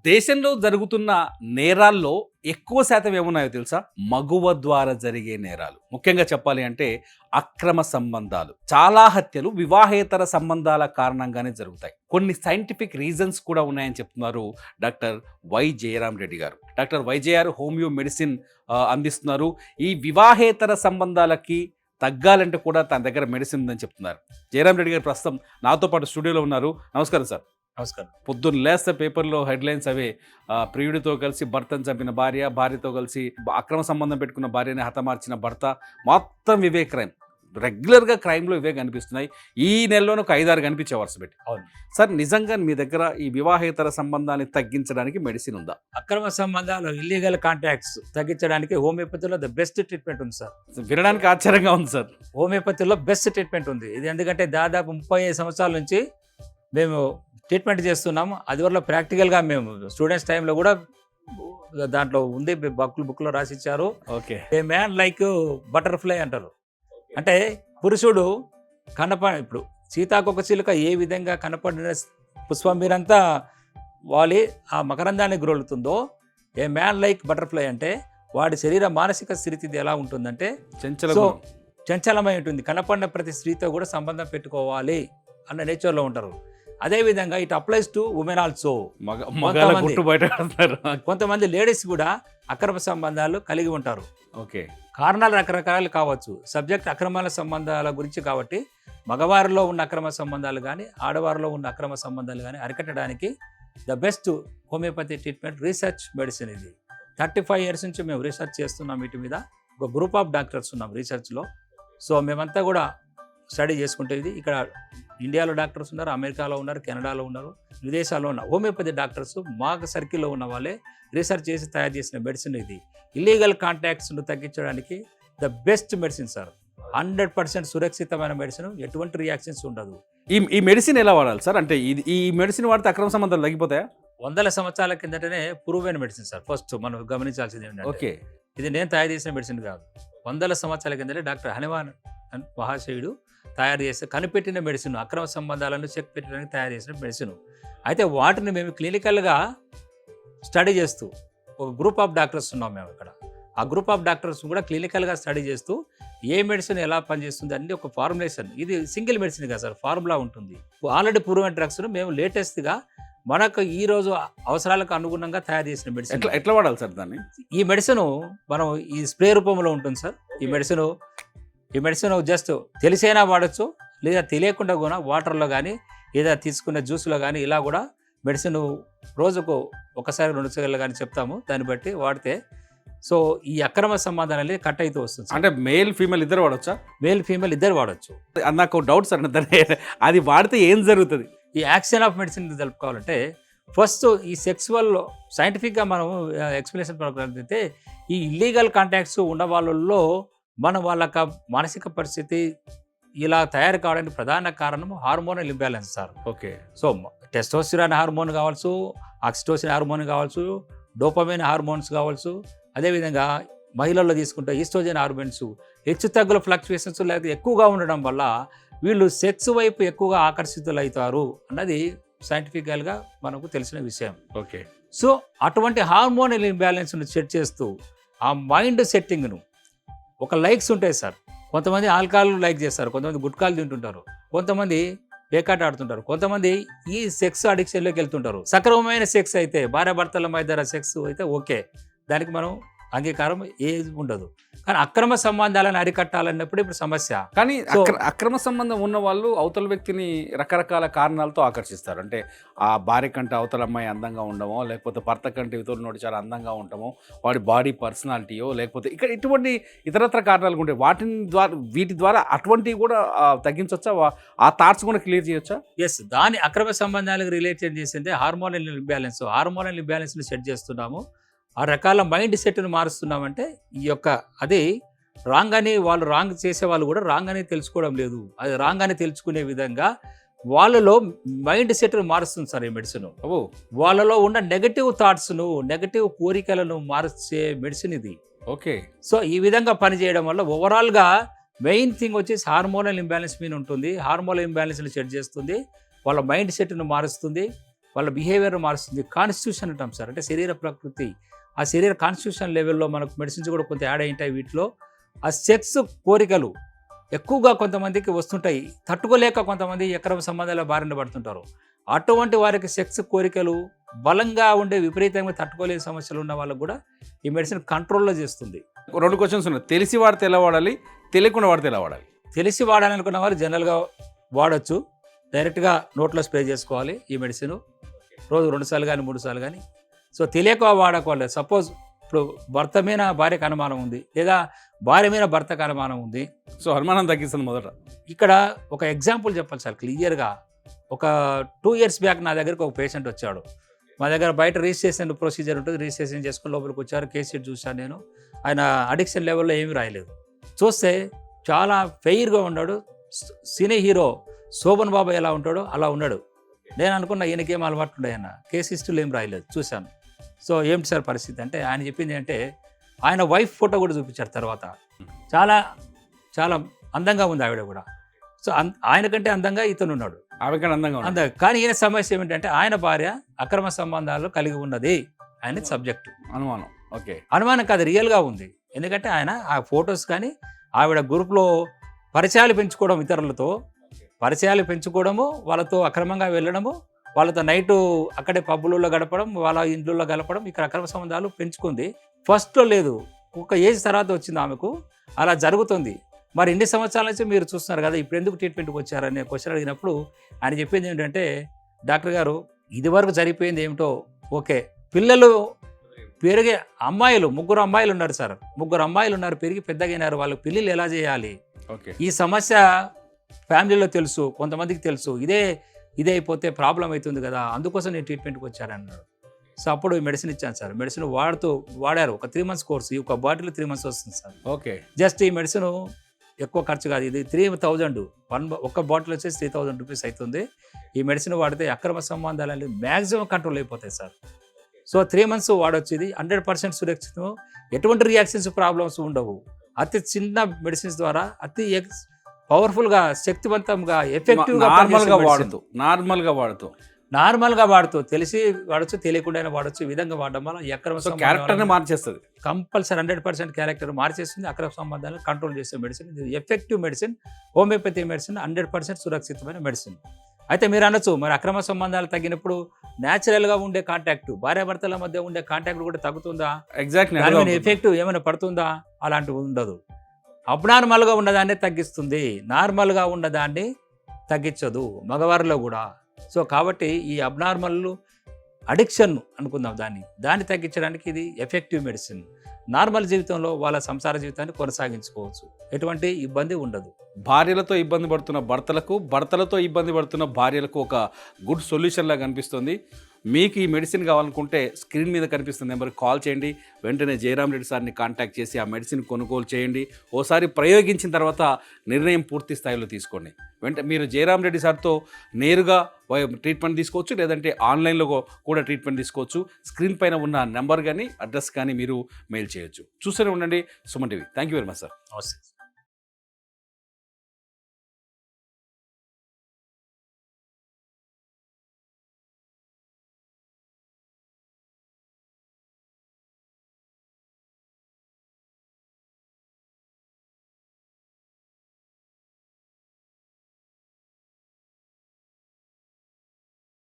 దేశంలో జరుగుతున్న నేరాల్లో ఎక్కువ శాతం ఏమున్నాయో తెలుసా? మగువ ద్వారా జరిగే నేరాలు. ముఖ్యంగా చెప్పాలి అంటే అక్రమ సంబంధాలు. చాలా హత్యలు వివాహేతర సంబంధాల కారణంగానే జరుగుతాయి. కొన్ని సైంటిఫిక్ రీజన్స్ కూడా ఉన్నాయని చెప్తున్నారు డాక్టర్ వై జయరాం రెడ్డి గారు. డాక్టర్ వై జయఆర్ హోమియో మెడిసిన్ అందిస్తున్నారు. ఈ వివాహేతర సంబంధాలకి తగ్గాలంటే కూడా తన దగ్గర మెడిసిన్ ఉందని చెప్తున్నారు. జయరాం రెడ్డి గారు ప్రస్తుతం నాతో పాటు స్టూడియోలో ఉన్నారు. నమస్కారం సార్. నమస్కారం. పొద్దున్న లేస్తే పేపర్లో హెడ్లైన్స్ అవే, ప్రియుడితో కలిసి భర్తను చంపిన భార్య, భార్యతో కలిసి అక్రమ సంబంధం పెట్టుకున్న భార్యని హతమార్చిన భర్త, మొత్తం ఇవే క్రైమ్. రెగ్యులర్గా క్రైమ్లో ఇవే కనిపిస్తున్నాయి. ఈ నెలలోనే ఒక 5-6 కనిపించే వరుస పెట్టి. అవును సార్, నిజంగా మీ దగ్గర ఈ వివాహేతర సంబంధాన్ని తగ్గించడానికి మెడిసిన్ ఉందా? అక్రమ సంబంధాలు, ఇల్లీగల్ కాంటాక్ట్స్ తగ్గించడానికి హోమియోపతిలో ద బెస్ట్ ట్రీట్మెంట్ ఉంది సార్. వినడానికి ఆశ్చర్యంగా ఉంది సార్. హోమియోపతిలో బెస్ట్ ట్రీట్మెంట్ ఉంది. ఇది ఎందుకంటే దాదాపు 35 సంవత్సరాల నుంచి మేము ట్రీట్మెంట్ చేస్తున్నాము. అది వల్ల ప్రాక్టికల్గా మేము స్టూడెంట్స్ టైంలో కూడా దాంట్లో ఉంది, బుక్లో రాసిచ్చారు. Okay. A man like butterfly అంటారు. అంటే పురుషుడు ఇప్పుడు సీతాకొక చిలుక ఏ విధంగా కనపడిన పుష్పం మీరంతా వాలి ఆ మకరందాన్ని గురలుతుందో, ఏ మ్యాన్ లైక్ బటర్ఫ్లై అంటే వాడి శరీర మానసిక స్థితి ఎలా ఉంటుందంటే చంచలమై ఉంటుంది. కనపడిన ప్రతి స్త్రీతో కూడా సంబంధం పెట్టుకోవాలి అన్న నేచర్లో ఉంటారు. అదేవిధంగా it applies to women also. కొంతమంది లేడీస్ కూడా అక్రమ సంబంధాలు కలిగి ఉంటారు. ఓకే. కారణాలు రకరకాలు కావచ్చు. సబ్జెక్ట్ అక్రమాల సంబంధాల గురించి కాబట్టి మగవారిలో ఉన్న అక్రమ సంబంధాలు కానీ ఆడవారిలో ఉన్న అక్రమ సంబంధాలు కానీ అరికట్టడానికి the best homeopathy treatment research medicine. ఇది 35 years నుంచి మేము రీసెర్చ్ చేస్తున్నాం. వీటి మీద ఒక గ్రూప్ ఆఫ్ డాక్టర్స్ ఉన్నాం రీసెర్చ్లో. సో మేమంతా కూడా స్టడీ చేసుకుంటే ఇది ఇక్కడ ఇండియాలో డాక్టర్స్ ఉన్నారు, అమెరికాలో ఉన్నారు, కెనడాలో ఉన్నారు, విదేశాల్లో ఉన్న హోమియోపతి డాక్టర్స్ మా సర్కిల్లో ఉన్న వాళ్ళే రీసెర్చ్ చేసి తయారు చేసిన మెడిసిన్ ఇది. ఇల్లీగల్ కాంటాక్ట్స్ను తగ్గించడానికి ద బెస్ట్ మెడిసిన్ సార్. 100% సురక్షితమైన మెడిసిన్, ఎటువంటి రియాక్షన్స్ ఉండదు. ఈ మెడిసిన్ ఎలా వాడాలి సార్? అంటే ఈ మెడిసిన్ వాడితే అక్రమ సంబంధాలు తగ్గిపోతాయా? 100 సంవత్సరాల కిందటనే ప్రూవ్ అయిన మెడిసిన్ సార్. ఫస్ట్ మనం గమనించాల్సింది ఏంటంటే, ఓకే, ఇది నేను తయారు చేసిన మెడిసిన్ కాదు. 100 సంవత్సరాల కిందటే డాక్టర్ హనుమాన్ మహాశయుడు తయారు చేస్తే కనిపెట్టిన మెడిసిన్, అక్రమ సంబంధాలను చెక్ పెట్టడానికి తయారు చేసిన మెడిసిన్. అయితే వాటిని మేము క్లినికల్గా స్టడీ చేస్తూ ఒక గ్రూప్ ఆఫ్ డాక్టర్స్ ఉన్నాం మేము ఇక్కడ. ఆ గ్రూప్ ఆఫ్ డాక్టర్స్ కూడా క్లినికల్గా స్టడీ చేస్తూ ఏ మెడిసిన్ ఎలా పనిచేస్తుంది అన్ని ఒక ఫార్ములేషన్. ఇది సింగిల్ మెడిసిన్ కదా సార్, ఫార్ములా ఉంటుంది. ఆల్రెడీ ప్రూవెన్ డ్రగ్స్ను మేము లేటెస్ట్గా మనకు ఈ రోజు అవసరాలకు అనుగుణంగా తయారు చేసిన మెడిసిన్. ఎట్లా వాడాలి సార్ దాన్ని? ఈ మెడిసిన్ మనం ఈ స్ప్రే రూపంలో ఉంటుంది సార్. ఈ మెడిసిన్ జస్ట్ తెలిసైనా వాడచ్చు, లేదా తెలియకుండా కూడా వాటర్లో కానీ లేదా తీసుకున్న జ్యూస్లో కానీ ఇలా కూడా మెడిసిన్ రోజుకు 1-2 సార్లు కానీ చెప్తాము. దాన్ని బట్టి వాడితే సో ఈ అక్రమ సంబంధాలు అనేది కట్ అవుతూ వస్తుంది. అంటే మేల్ ఫీమేల్ ఇద్దరు వాడచ్చా? మేల్ ఫీమేల్ ఇద్దరు వాడచ్చు. నాకు డౌట్ సార్, అది వాడితే ఏం జరుగుతుంది? ఈ యాక్షన్ ఆఫ్ మెడిసిన్ తెలుపుకోవాలంటే ఫస్ట్ ఈ సెక్సువల్ సైంటిఫిక్గా మనం ఎక్స్ప్లెనేషన్ ప్రకారం ఈ ఇల్లీగల్ కాంటాక్ట్స్ ఉన్న వాళ్ళల్లో వాళ్ళ మానసిక పరిస్థితి ఇలా తయారు కావడానికి ప్రధాన కారణం hormonal imbalance sir. Okay. So testosterone hormone కావచ్చు, ఆక్సిటోసిన్ హార్మోన్ కావచ్చు, డోపమైన్ హార్మోన్స్ కావచ్చు, అదేవిధంగా మహిళల్లో తీసుకుంటే ఈస్ట్రోజన్ హార్మోన్స్ హెచ్చు తగ్గుల ఫ్లక్చుయేషన్స్ లేకపోతే ఎక్కువగా ఉండడం వల్ల వీళ్ళు సెక్స్ వైపు ఎక్కువగా ఆకర్షితులు అవుతారు అన్నది సైంటిఫికల్గా మనకు తెలిసిన విషయం. ఓకే. సో అటువంటి హార్మోనల్ ఇంబ్యాలెన్స్ను సెట్ చేస్తూ ఆ మైండ్ సెట్టింగ్ను ఒక లైక్స్ ఉంటాయి సార్. కొంతమంది ఆల్కహాల్ లైక్ చేస్తారు, కొంతమంది గుట్కాలు తింటుంటారు, కొంతమంది పేకాట ఆడుతుంటారు, కొంతమంది ఈ సెక్స్ అడిక్షన్లోకి వెళ్తుంటారు. సక్రమమైన సెక్స్ అయితే, భార్యాభర్తల మధ్య సెక్స్ అయితే ఓకే, దానికి మనం అంగీకారం ఏది ఉండదు. కానీ అక్రమ సంబంధాలను అరికట్టాలన్నప్పుడు ఇప్పుడు సమస్య. కానీ అక్రమ సంబంధం ఉన్న వాళ్ళు అవతల వ్యక్తిని రకరకాల కారణాలతో ఆకర్షిస్తారు. అంటే ఆ భార్య కంటే అవతల అమ్మాయి అందంగా ఉండమో, లేకపోతే భర్త కంటే ఇతరులు చాలా అందంగా ఉండటమో, వాడి బాడీ పర్సనాలిటీయో, లేకపోతే ఇక్కడ ఇటువంటి ఇతరత్ర కారణాలు ఉంటాయి. వీటి ద్వారా అటువంటివి కూడా తగ్గించవచ్చా? ఆ థాట్స్ కూడా క్లియర్ చేయొచ్చా? ఎస్, దాని అక్రమ సంబంధాలకు రిలేటెడ్ చేసిందే హార్మోనల్ ఇంబ్యాలెన్స్. హార్మోనల్ ఇంబ్యాలెన్స్ని సెట్ చేస్తున్నాము. ఆ రకాల మైండ్ సెట్ను మారుస్తున్నామంటే ఈ యొక్క అది రాంగ్ అని వాళ్ళు రాంగ్ చేసే వాళ్ళు కూడా రాంగ్ అని తెలుసుకోవడం లేదు. అది రాంగ్ అని తెలుసుకునే విధంగా వాళ్ళలో మైండ్ సెట్ను మారుస్తుంది సార్ ఈ మెడిసిన్. వాళ్ళలో ఉన్న నెగటివ్ థాట్స్ను, నెగటివ్ కోరికలను మార్చే మెడిసిన్ ఇది. ఓకే. సో ఈ విధంగా పనిచేయడం వల్ల ఓవరాల్గా మెయిన్ థింగ్ వచ్చేసి హార్మోనల్ ఇంబ్యాలెన్స్ మీద ఉంటుంది. హార్మోనల్ ఇంబ్యాలెన్స్ని సెట్ చేస్తుంది, వాళ్ళ మైండ్ సెట్ను మారుస్తుంది. వాళ్ళ బిహేవియర్ మారుస్తుంది. కాన్స్టిట్యూషన్ అంటాం సార్, అంటే శరీర ప్రకృతి, ఆ శరీర కాన్స్టిట్యూషన్ లెవెల్లో మనకు మెడిసిన్స్ కూడా కొంత యాడ్ అయింటాయి. వీటిలో ఆ సెక్స్ కోరికలు ఎక్కువగా కొంతమందికి వస్తుంటాయి, తట్టుకోలేక కొంతమంది అక్రమ సంబంధాల బారిన పడుతుంటారు. అటువంటి వారికి సెక్స్ కోరికలు బలంగా ఉండే విపరీతంగా తట్టుకోలేని సమస్యలు ఉన్న వాళ్ళకు కూడా ఈ మెడిసిన్ కంట్రోల్లో చేస్తుంది. 2 క్వశ్చన్స్ ఉన్నాయి. తెలిసి వాడితే ఎలా వాడాలి, తెలియకుండా వాడితే ఎలా వాడాలి? తెలిసి వాడాలనుకున్న వాళ్ళు జనరల్గా వాడచ్చు. డైరెక్ట్గా నోట్లో స్ప్రే చేసుకోవాలి ఈ మెడిసిన్, రోజు 2 సార్లు కానీ 3 సార్లు కానీ. సో తెలియక వాడకూడదు. సపోజ్ ఇప్పుడు భర్త మీద భార్యకు అనుమానం ఉంది, లేదా భార్య మీద భర్తకు అనుమానం ఉంది. సో అనుమానం తగ్గిస్తుంది మొదట. ఇక్కడ ఒక ఎగ్జాంపుల్ చెప్పాలి సార్ క్లియర్గా. ఒక 2 years బ్యాక్ నా దగ్గరకు ఒక పేషెంట్ వచ్చాడు. మా దగ్గర బయట రిజిస్ట్రేషన్ ప్రొసీజర్ ఉంటుంది, రిజిస్ట్రేషన్ చేసుకుని లోపలికి వచ్చారు. కేస్ షీట్ చూశాను నేను. ఆయన అడిక్షన్ లెవెల్లో ఏమీ రాయలేదు. చూస్తే చాలా ఫెయిర్గా ఉన్నాడు. సినీ హీరో శోభన్ బాబు ఎలా ఉంటాడో అలా ఉన్నాడు. నేను అనుకున్న ఈయనకేం అలవాటు ఉన్నాయన్న. కేస్ హిస్టరీలో ఏం రాయలేదు. చూశాను. సో ఏంటి సార్ పరిస్థితి అంటే, ఆయన చెప్పింది అంటే ఆయన వైఫ్ ఫోటో కూడా చూపించారు తర్వాత. చాలా చాలా అందంగా ఉంది ఆవిడ కూడా. సో ఆయన కంటే అందంగా ఇతను ఉన్నాడు. ఆవిడ అందంగా ఉంది. అందంగా. కానీ ఈయన సమస్య ఏమిటంటే ఆయన భార్య అక్రమ సంబంధాలు కలిగి ఉన్నది. ఆయన సబ్జెక్టు అనుమానం. ఓకే, అనుమానం కాదు, రియల్గా ఉంది. ఎందుకంటే ఆయన ఆ ఫొటోస్ కానీ ఆవిడ గ్రూప్లో పరిచయాలు పెంచుకోవడం, ఇతరులతో పరిచయాలు పెంచుకోవడము, వాళ్ళతో అక్రమంగా వెళ్ళడము, వాళ్ళతో నైటు అక్కడే పబ్బులలో గడపడం, వాళ్ళ ఇంట్లో గడపడం, ఇక్కడ అక్రమ సంబంధాలు పెంచుకుంది. ఫస్ట్లో లేదు, ఒక ఏజ్ తర్వాత వచ్చింది ఆమెకు. అలా జరుగుతుంది. మరి ఇన్ని సంవత్సరాల నుంచి మీరు చూస్తున్నారు కదా, ఇప్పుడు ఎందుకు ట్రీట్మెంట్కి వచ్చారనే క్వశ్చన్ అడిగినప్పుడు ఆయన చెప్పింది ఏంటంటే, డాక్టర్ గారు ఇదివరకు జరిగిపోయింది ఏమిటో ఓకే, పిల్లలు పెరిగే అమ్మాయిలు 3 అమ్మాయిలు ఉన్నారు సార్, 3 అమ్మాయిలు ఉన్నారు, పెరిగి పెద్దగైనారు, వాళ్ళకి పెళ్ళిళ్ళు ఎలా చేయాలి, ఓకే, ఈ సమస్య ఫ్యామిలీలో తెలుసు, కొంతమందికి తెలుసు, ఇదే అయిపోతే ప్రాబ్లం అవుతుంది కదా, అందుకోసం నేను ట్రీట్మెంట్కి వచ్చానన్నాడు. సో అప్పుడు మెడిసిన్ ఇచ్చాను సార్. మెడిసిన్ వాడారు. ఒక 3 months కోర్స్, ఈ ఒక బాటిల్ 3 months వస్తుంది సార్. ఓకే, జస్ట్ ఈ మెడిసిన్ ఎక్కువ ఖర్చు కాదు. ఇది 3000, ఒక బాటిల్ వచ్చేసి 3000 రూపీస్ అవుతుంది. ఈ మెడిసిన్ వాడితే అక్రమ సంబంధాలు మ్యాక్సిమం కంట్రోల్ అయిపోతాయి సార్. సో 3 months వాడొచ్చు. ఇది 100% సురక్షితం. ఎటువంటి రియాక్షన్స్ ప్రాబ్లమ్స్ ఉండవు. అతి చిన్న మెడిసిన్స్ ద్వారా అతి పవర్ఫుల్గా, శక్తివంతంగా, ఎఫెక్టివ్గా నార్మల్గా వాడుతూ తెలిసి వాడచ్చు, తెలియకుండా వాడచ్చు. ఈ విధంగా వాడడం వల్ల ఈ అక్రమ క్యారెక్టర్ని మార్చేస్తుంది. కంపల్సరీ 100% క్యారెక్టర్ మార్చేస్తుంది. అక్రమ సంబంధాలను కంట్రోల్ చేసే మెడిసిన్ ఇది. ఎఫెక్టివ్ మెడిసిన్, హోమియోపతి మెడిసిన్, 100% సురక్షితమైన మెడిసిన్. అయితే మీరు అనొచ్చు, మరి అక్రమ సంబంధాలు తగ్గినప్పుడు న్యాచురల్గా ఉండే కాంటాక్ట్, భార్యాభర్తల మధ్య ఉండే కాంటాక్ట్ కూడా తగ్గుతుందా, ఎగ్జాక్ట్లీ ఎఫెక్టివ్ ఏమైనా పడుతుందా? అలాంటివి ఉండదు. అబ్నార్మల్గా ఉన్నదాన్ని తగ్గిస్తుంది, నార్మల్గా ఉన్నదాన్ని తగ్గించదు మగవారిలో కూడా. సో కాబట్టి ఈ అబ్నార్మల్ అడిక్షన్ అనుకుందాం, దాన్ని తగ్గించడానికి ఇది ఎఫెక్టివ్ మెడిసిన్. నార్మల్ జీవితంలో వాళ్ళ సంసార జీవితాన్ని కొనసాగించుకోవచ్చు, ఎటువంటి ఇబ్బంది ఉండదు. భార్యలతో ఇబ్బంది పడుతున్న భర్తలకు, భర్తలతో ఇబ్బంది పడుతున్న భార్యలకు ఒక గుడ్ సొల్యూషన్ లాగా కనిపిస్తుంది. మీకు ఈ మెడిసిన్ కావాలనుకుంటే స్క్రీన్ మీద కనిపిస్తున్న నెంబర్కి కాల్ చేయండి. వెంటనే జయరామ్ రెడ్డి సార్ని కాంటాక్ట్ చేసి ఆ మెడిసిన్ కొనుగోలు చేయండి. ఓసారి ప్రయోగించిన తర్వాత నిర్ణయం పూర్తి స్థాయిలో తీసుకోండి. మీరు జయరామ్ రెడ్డి సార్తో నేరుగా ట్రీట్మెంట్ తీసుకోవచ్చు, లేదంటే ఆన్లైన్లో కూడా ట్రీట్మెంట్ తీసుకోవచ్చు. స్క్రీన్ పైన ఉన్న నెంబర్ కానీ అడ్రస్ కానీ మీరు మెయిల్ చేయొచ్చు. చూస్తూనే ఉండండి Suman TV. Thank you very much sir. నమస్తే.